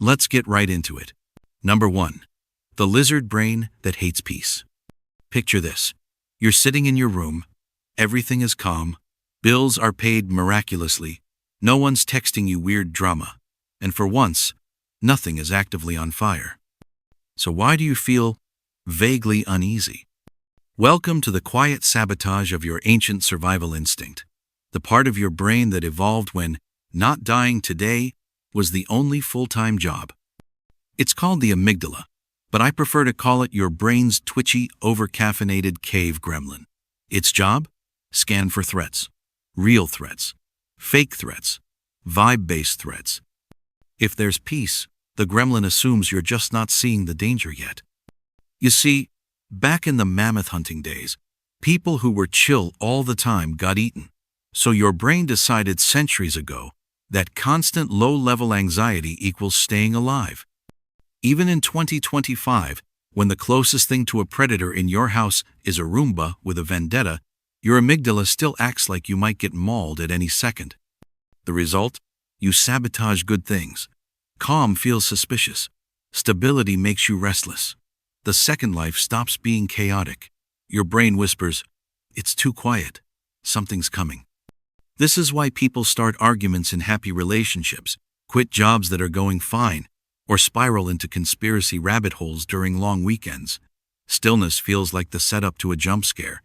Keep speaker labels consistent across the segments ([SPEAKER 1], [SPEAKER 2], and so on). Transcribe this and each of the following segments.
[SPEAKER 1] Let's get right into it. Number 1. The lizard brain that hates peace. Picture this. You're sitting in your room. Everything is calm. Bills are paid miraculously. No one's texting you weird drama. And for once, nothing is actively on fire. So why do you feel vaguely uneasy? Welcome to the quiet sabotage of your ancient survival instinct, the part of your brain that evolved when not dying today was the only full-time job. It's called the amygdala, but I prefer to call it your brain's twitchy, over-caffeinated cave gremlin. Its job? Scan for threats. Real threats. Fake threats. Vibe-based threats. If there's peace, the gremlin assumes you're just not seeing the danger yet. You see, back in the mammoth hunting days, people who were chill all the time got eaten. So your brain decided centuries ago that constant low-level anxiety equals staying alive. Even in 2025, when the closest thing to a predator in your house is a Roomba with a vendetta, your amygdala still acts like you might get mauled at any second. The result? You sabotage good things. Calm feels suspicious. Stability makes you restless. The second life stops being chaotic. Your brain whispers, "It's too quiet. Something's coming." This is why people start arguments in happy relationships, quit jobs that are going fine, or spiral into conspiracy rabbit holes during long weekends. Stillness feels like the setup to a jump scare.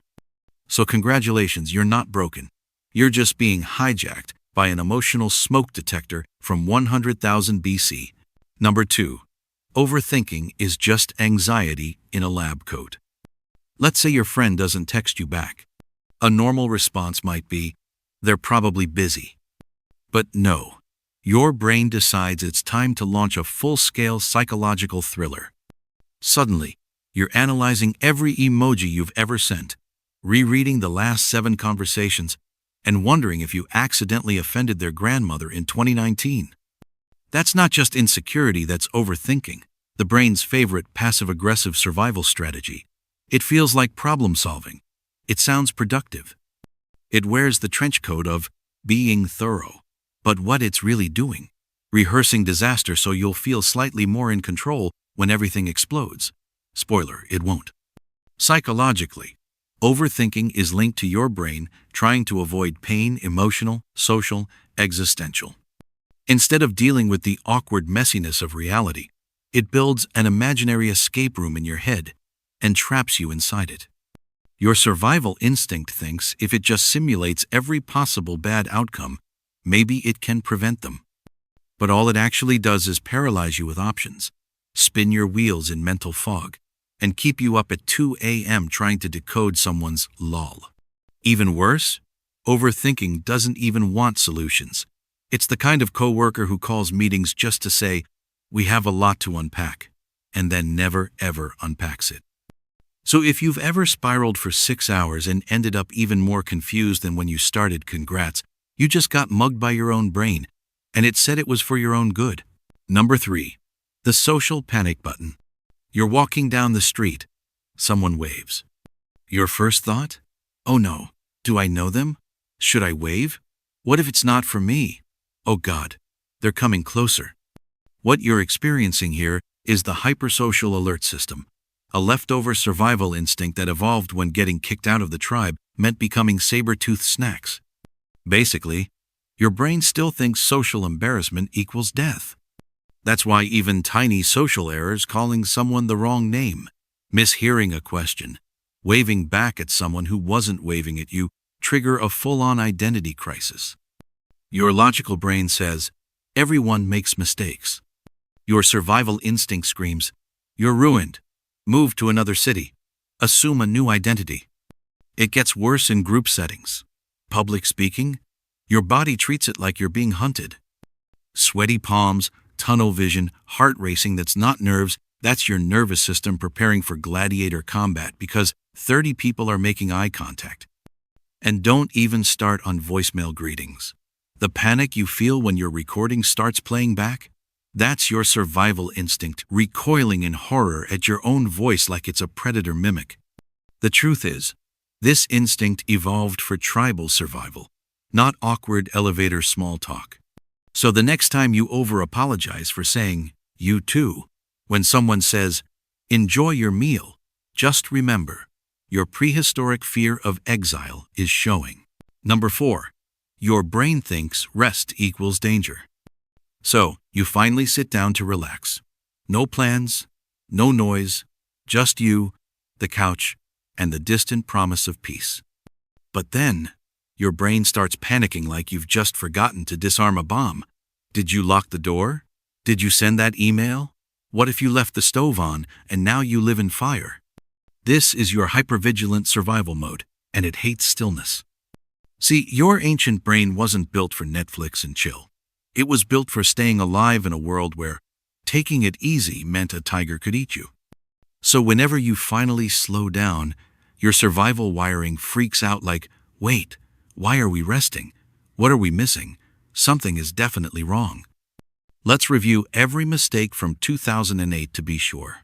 [SPEAKER 1] So congratulations, you're not broken. You're just being hijacked by an emotional smoke detector from 100,000 BC. Number 2. Overthinking is just anxiety in a lab coat. Let's say your friend doesn't text you back. A normal response might be, "They're probably busy." But no, your brain decides it's time to launch a full-scale psychological thriller. Suddenly, you're analyzing every emoji you've ever sent, rereading the last 7 conversations, and wondering if you accidentally offended their grandmother in 2019. That's not just insecurity, that's overthinking, the brain's favorite passive-aggressive survival strategy. It feels like problem-solving. It sounds productive. It wears the trench coat of being thorough. But what it's really doing? Rehearsing disaster so you'll feel slightly more in control when everything explodes. Spoiler, it won't. Psychologically, overthinking is linked to your brain trying to avoid pain, emotional, social, existential. Instead of dealing with the awkward messiness of reality, it builds an imaginary escape room in your head and traps you inside it. Your survival instinct thinks if it just simulates every possible bad outcome, maybe it can prevent them. But all it actually does is paralyze you with options, spin your wheels in mental fog, and keep you up at 2 a.m. trying to decode someone's lol. Even worse, overthinking doesn't even want solutions. It's the kind of coworker who calls meetings just to say, "We have a lot to unpack," and then never ever unpacks it. So if you've ever spiraled for 6 hours and ended up even more confused than when you started, congrats, you just got mugged by your own brain, and it said it was for your own good. Number 3. The social panic button. You're walking down the street. Someone waves. Your first thought? Oh no, do I know them? Should I wave? What if it's not for me? Oh God, they're coming closer. What you're experiencing here is the hypersocial alert system, a leftover survival instinct that evolved when getting kicked out of the tribe meant becoming saber-toothed snacks. Basically, your brain still thinks social embarrassment equals death. That's why even tiny social errors, calling someone the wrong name, mishearing a question, waving back at someone who wasn't waving at you, trigger a full-on identity crisis. Your logical brain says, everyone makes mistakes. Your survival instinct screams, you're ruined. Move to another city. Assume a new identity. It gets worse in group settings. Public speaking? Your body treats it like you're being hunted. Sweaty palms, tunnel vision, heart racing that's not nerves, that's your nervous system preparing for gladiator combat because 30 people are making eye contact. And don't even start on voicemail greetings. The panic you feel when your recording starts playing back? That's your survival instinct recoiling in horror at your own voice like it's a predator mimic. The truth is, this instinct evolved for tribal survival, not awkward elevator small talk. So the next time you over-apologize for saying, You too. When someone says, enjoy your meal, just remember, your prehistoric fear of exile is showing. Number 4. Your brain thinks rest equals danger. So, you finally sit down to relax. No plans, no noise, just you, the couch, and the distant promise of peace. But then, your brain starts panicking like you've just forgotten to disarm a bomb. Did you lock the door? Did you send that email? What if you left the stove on and now you live in fire? This is your hypervigilant survival mode, and it hates stillness. See, your ancient brain wasn't built for Netflix and chill. It was built for staying alive in a world where taking it easy meant a tiger could eat you. So whenever you finally slow down, your survival wiring freaks out like, wait, why are we resting? What are we missing? Something is definitely wrong. Let's review every mistake from 2008 to be sure.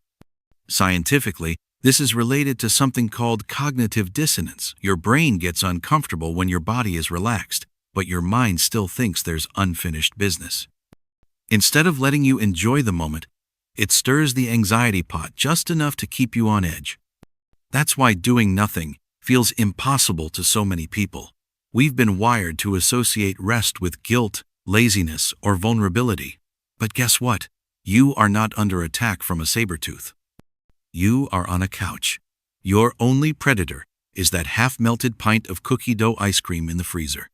[SPEAKER 1] Scientifically, this is related to something called cognitive dissonance. Your brain gets uncomfortable when your body is relaxed, but your mind still thinks there's unfinished business. Instead of letting you enjoy the moment, it stirs the anxiety pot just enough to keep you on edge. That's why doing nothing feels impossible to so many people. We've been wired to associate rest with guilt, laziness, or vulnerability. But guess what? You are not under attack from a saber-tooth. You are on a couch. Your only predator is that half-melted pint of cookie dough ice cream in the freezer.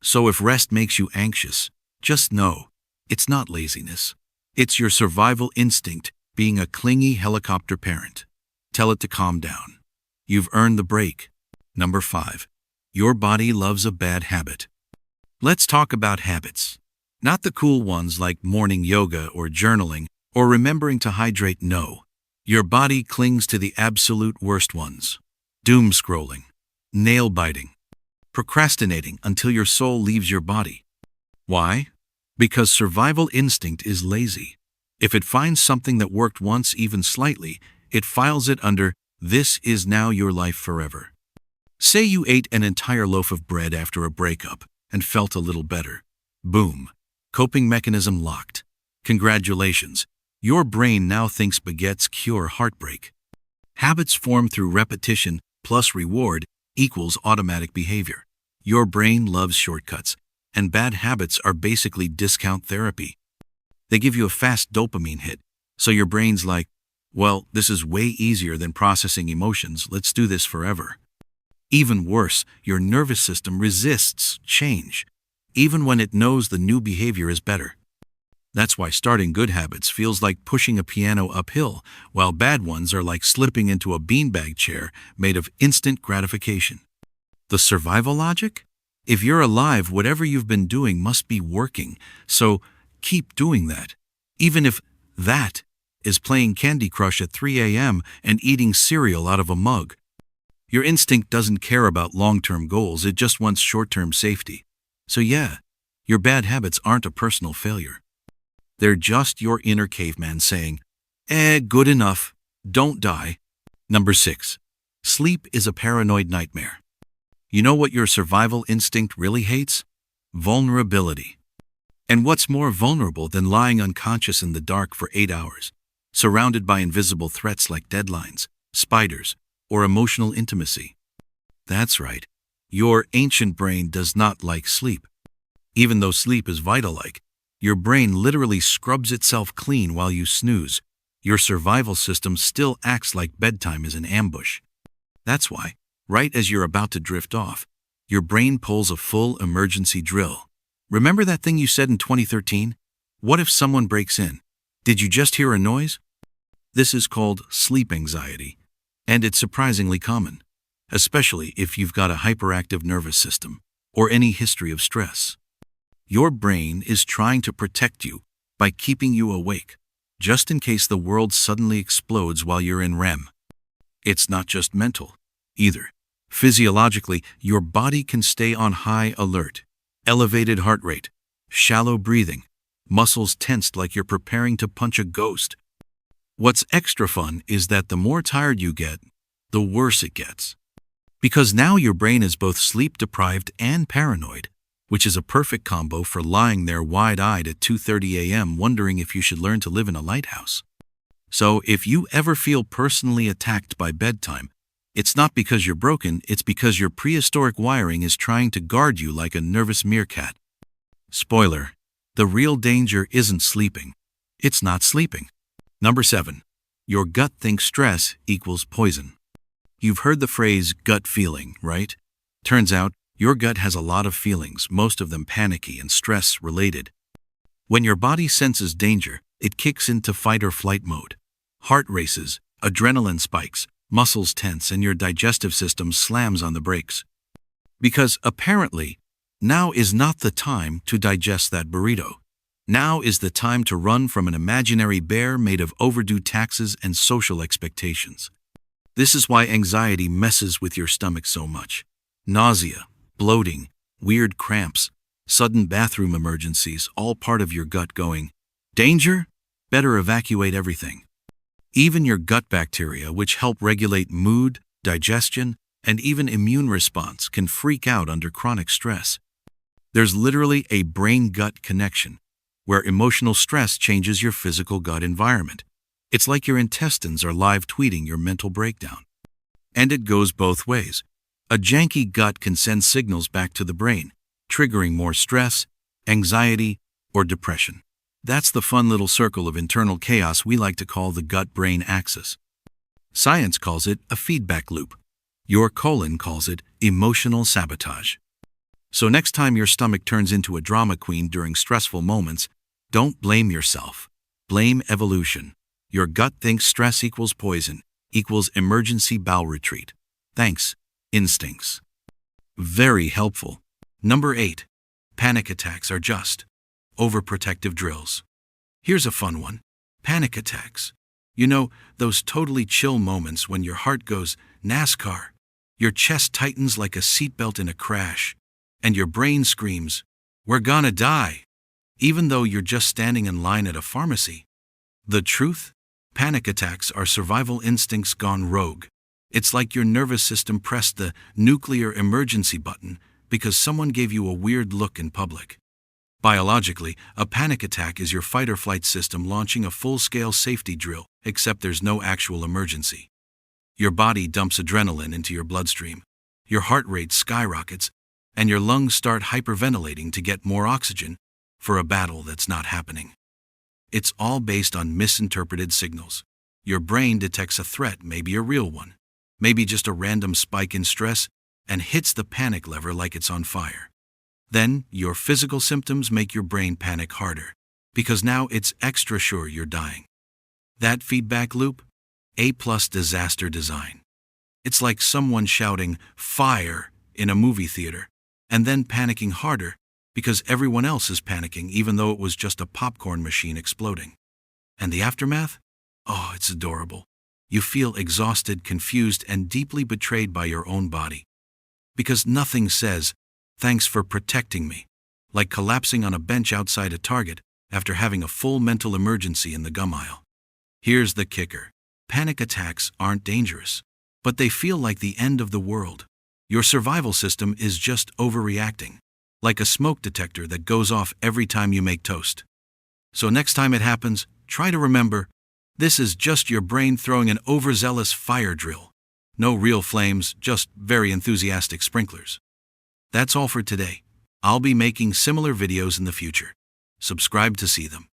[SPEAKER 1] So if rest makes you anxious, just know, it's not laziness. It's your survival instinct being a clingy helicopter parent. Tell it to calm down. You've earned the break. Number 5. Your body loves a bad habit. Let's talk about habits. Not the cool ones like morning yoga or journaling or remembering to hydrate. No. Your body clings to the absolute worst ones. Doom scrolling, nail biting, procrastinating until your soul leaves your body. Why? Because survival instinct is lazy. If it finds something that worked once even slightly, it files it under, this is now your life forever. Say you ate an entire loaf of bread after a breakup and felt a little better. Boom. Coping mechanism locked. Congratulations. Your brain now thinks baguettes cure heartbreak. Habits formed through repetition plus reward equals automatic behavior. Your brain loves shortcuts, and bad habits are basically discount therapy. They give you a fast dopamine hit, so your brain's like, well, this is way easier than processing emotions, let's do this forever. Even worse, your nervous system resists change, even when it knows the new behavior is better. That's why starting good habits feels like pushing a piano uphill, while bad ones are like slipping into a beanbag chair made of instant gratification. The survival logic? If you're alive, whatever you've been doing must be working, so keep doing that. Even if that is playing Candy Crush at 3 a.m. and eating cereal out of a mug. Your instinct doesn't care about long-term goals, it just wants short-term safety. So yeah, your bad habits aren't a personal failure. They're just your inner caveman saying, good enough, don't die. Number 6. Sleep is a paranoid nightmare. You know what your survival instinct really hates? Vulnerability. And what's more vulnerable than lying unconscious in the dark for 8 hours, surrounded by invisible threats like deadlines, spiders, or emotional intimacy? That's right. Your ancient brain does not like sleep. Even though sleep is vital-like, your brain literally scrubs itself clean while you snooze. Your survival system still acts like bedtime is an ambush. That's why, right as you're about to drift off, your brain pulls a full emergency drill. Remember that thing you said in 2013? What if someone breaks in? Did you just hear a noise? This is called sleep anxiety, and it's surprisingly common, especially if you've got a hyperactive nervous system or any history of stress. Your brain is trying to protect you by keeping you awake, just in case the world suddenly explodes while you're in REM. It's not just mental, either. Physiologically, your body can stay on high alert. Elevated heart rate, shallow breathing, muscles tensed like you're preparing to punch a ghost. What's extra fun is that the more tired you get, the worse it gets. Because now your brain is both sleep-deprived and paranoid. which is a perfect combo for lying there wide-eyed at 2:30 a.m. wondering if you should learn to live in a lighthouse. So if you ever feel personally attacked by bedtime, it's not because you're broken, it's because your prehistoric wiring is trying to guard you like a nervous meerkat. Spoiler: the real danger isn't sleeping. It's not sleeping. Number 7. Your gut thinks stress equals poison. You've heard the phrase gut feeling, right? Turns out, your gut has a lot of feelings, most of them panicky and stress-related. When your body senses danger, it kicks into fight or flight mode. Heart races, adrenaline spikes, muscles tense, and your digestive system slams on the brakes. Because apparently, now is not the time to digest that burrito. Now is the time to run from an imaginary bear made of overdue taxes and social expectations. This is why anxiety messes with your stomach so much. Nausea, bloating, weird cramps, sudden bathroom emergencies, all part of your gut going, "Danger? Better evacuate everything." Even your gut bacteria, which help regulate mood, digestion, and even immune response, can freak out under chronic stress. There's literally a brain-gut connection, where emotional stress changes your physical gut environment. It's like your intestines are live tweeting your mental breakdown. And it goes both ways. A janky gut can send signals back to the brain, triggering more stress, anxiety, or depression. That's the fun little circle of internal chaos we like to call the gut-brain axis. Science calls it a feedback loop. Your colon calls it emotional sabotage. So next time your stomach turns into a drama queen during stressful moments, don't blame yourself. Blame evolution. Your gut thinks stress equals poison, equals emergency bowel retreat. Thanks, instincts. Very helpful. Number 8. Panic attacks are just overprotective drills. Here's a fun one. Panic attacks. You know, those totally chill moments when your heart goes NASCAR, your chest tightens like a seatbelt in a crash, and your brain screams, "We're gonna die," even though you're just standing in line at a pharmacy. The truth? Panic attacks are survival instincts gone rogue. It's like your nervous system pressed the nuclear emergency button because someone gave you a weird look in public. Biologically, a panic attack is your fight-or-flight system launching a full-scale safety drill, except there's no actual emergency. Your body dumps adrenaline into your bloodstream, your heart rate skyrockets, and your lungs start hyperventilating to get more oxygen for a battle that's not happening. It's all based on misinterpreted signals. Your brain detects a threat, maybe a real one, maybe just a random spike in stress, and hits the panic lever like it's on fire. Then, your physical symptoms make your brain panic harder, because now it's extra sure you're dying. That feedback loop? A+ disaster design. It's like someone shouting, "Fire!" in a movie theater, and then panicking harder because everyone else is panicking even though it was just a popcorn machine exploding. And the aftermath? Oh, it's adorable. You feel exhausted, confused, and deeply betrayed by your own body. Because nothing says, "Thanks for protecting me," like collapsing on a bench outside a Target after having a full mental emergency in the gum aisle. Here's the kicker. Panic attacks aren't dangerous, but they feel like the end of the world. Your survival system is just overreacting, like a smoke detector that goes off every time you make toast. So next time it happens, try to remember, this is just your brain throwing an overzealous fire drill. No real flames, just very enthusiastic sprinklers. That's all for today. I'll be making similar videos in the future. Subscribe to see them.